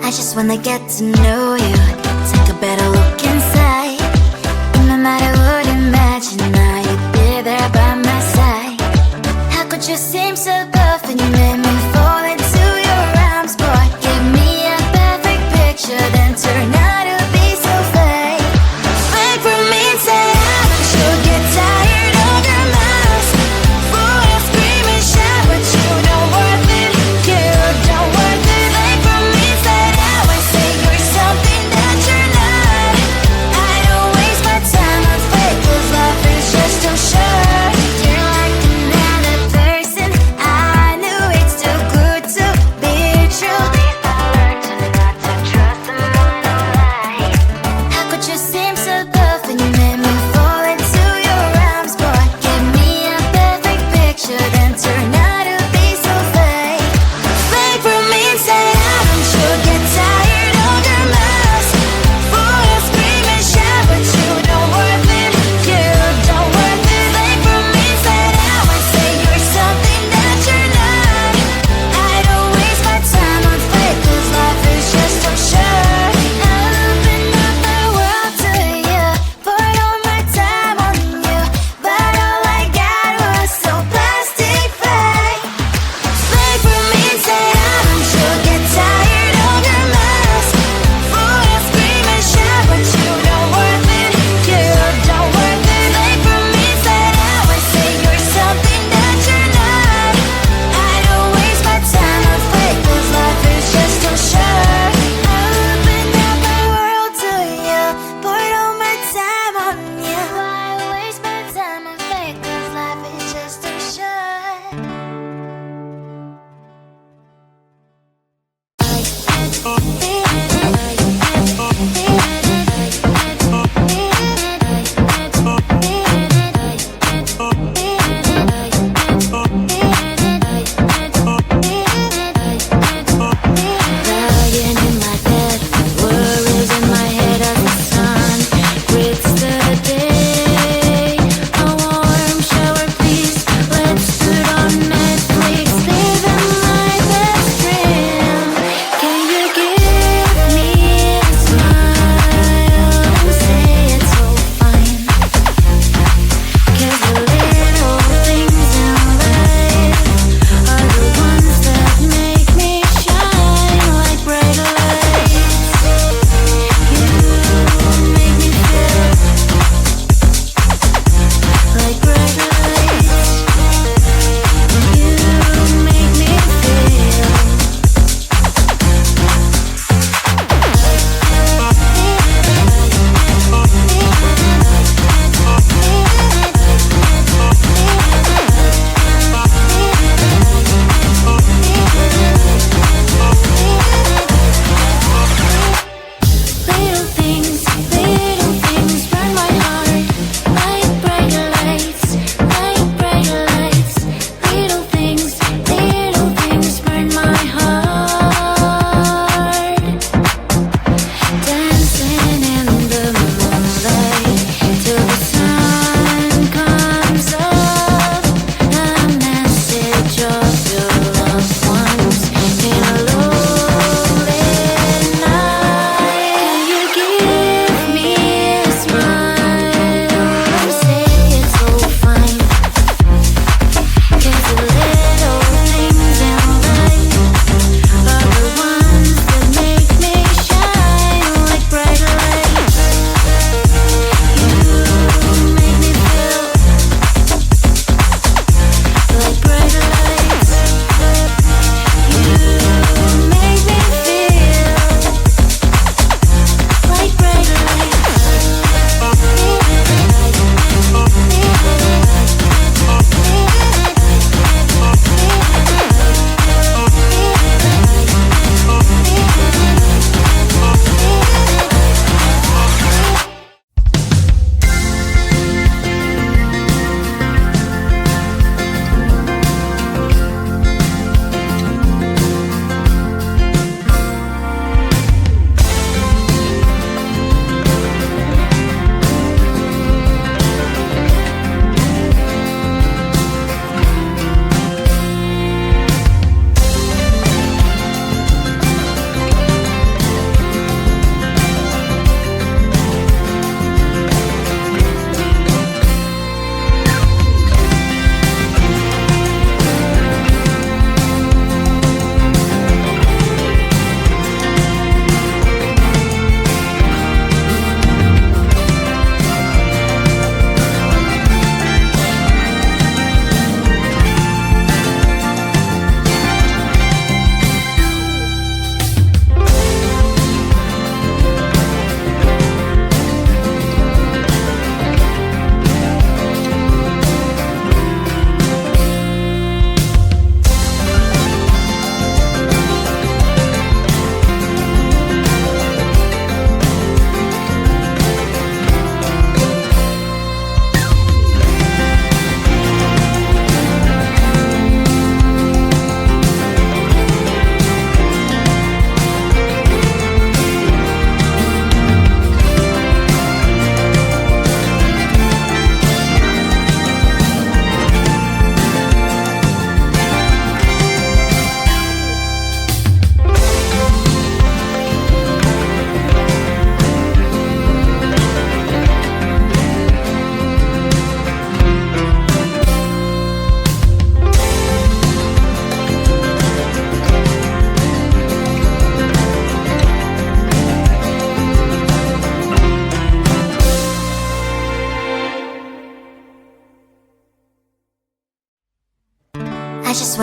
I just wanna get to know you, take a better look inside. In my mind I would imagine now you'd be there by my side. How could you seem so perfect? You made me fall into your arms, boy. Give me a perfect picture, then turn out to be so fake. Fake for me and say I should get tired of your lies. Boy, scream and shout, but you don't worth it. You don't worth it. Fake for me inside out and say you're something that you're not. I don't waste my time on fake, 'cause life is just too short. You're like another person. I knew it's too good to be true. I learned to not to trust someone who lies. How could you seem so perfect? You made me fall into your arms, boy. Give me a perfect picture, then turn out to be so fake. Fake for me and say I should get tired of your lies. Boy, I scream and shout, but you don't worth it. You don't worth it. Fake for me inside out and say you're something that you're not. I don't waste my time on fake, 'cause life is just too short. I open up the world to you, poured all my time on you, but all I got was so plastic fake. Fake for me and say I should get tired of your lies. Boy, I scream and shout, but you don't worth it. You don't worth it. Fake for me inside out and say you're something that you're not. I don't waste my time on fake, 'cause life is just too short. I open up my world to you, poured all my time on you. Why waste my time on fake, 'cause life is just too short. Lying in my bed, worries in my head as the sun greets the day. A warm shower, please. Let's put on Netflix, living my best dream. Can you give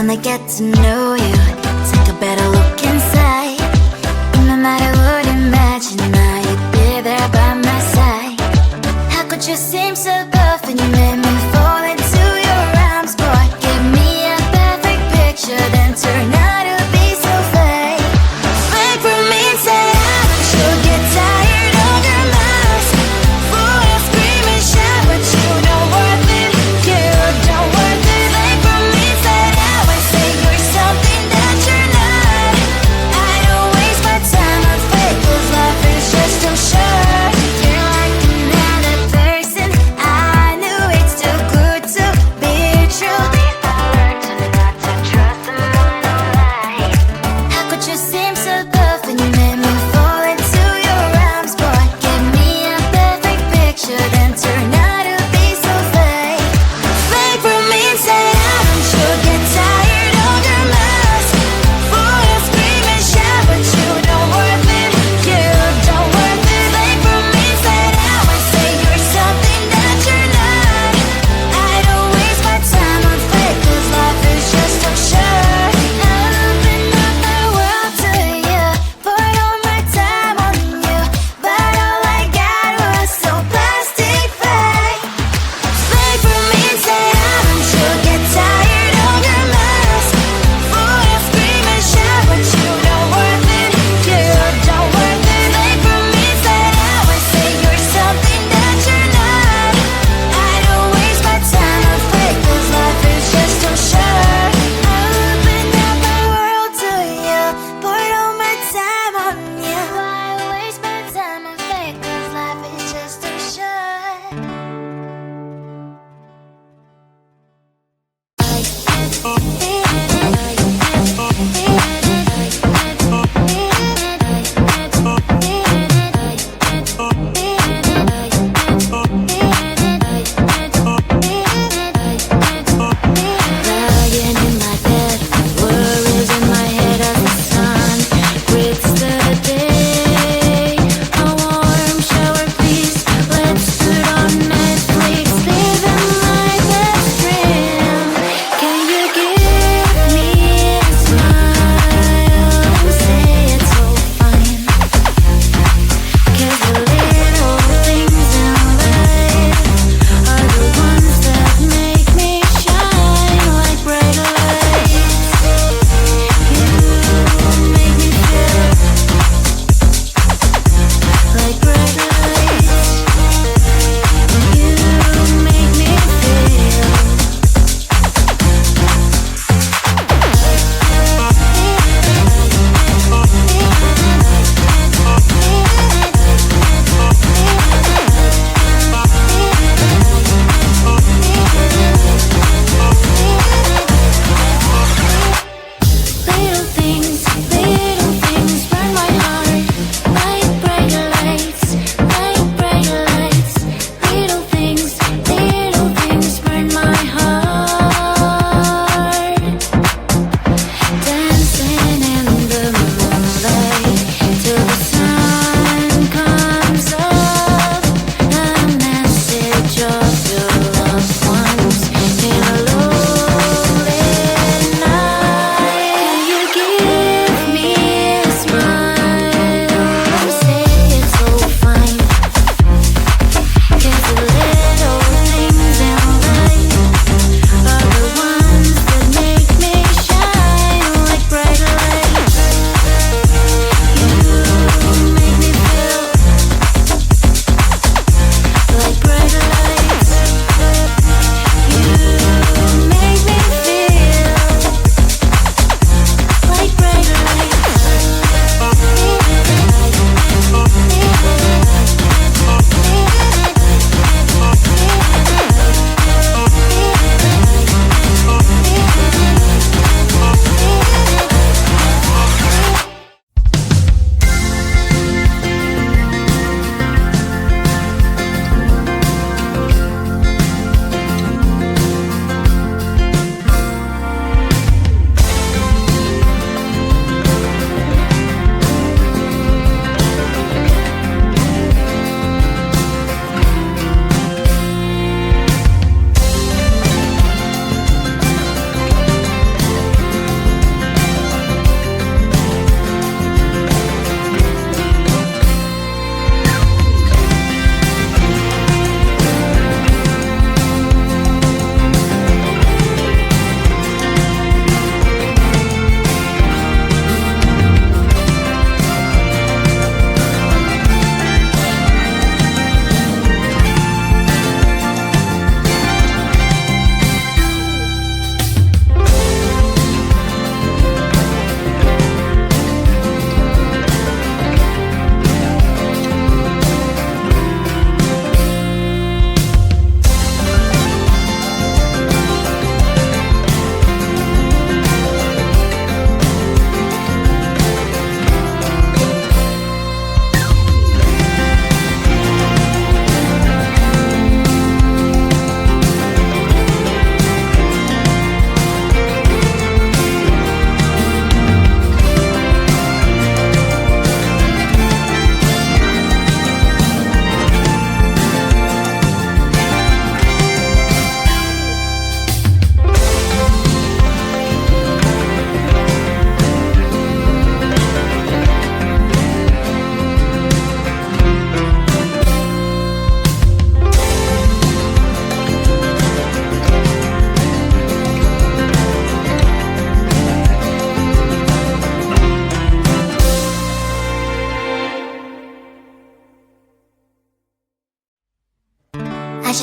when they get to know you, take a better look inside. And no matter what, imagine now you'd be there by my side. How could you seem so buff and you made me fall into your arms, boy? Give me a perfect picture, then turn out to be so fake. Fake for me, say I should get tired of your mask. Boy, scream and shout, but you don't worth it. You don't worth it. Fake for me, say I would say you're something that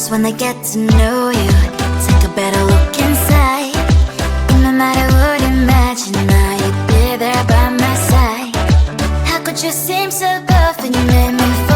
Just when they get to know you, take a better look inside. In no matter what, imagine now you'd be there by my side. How could you seem so buff and you made me fall?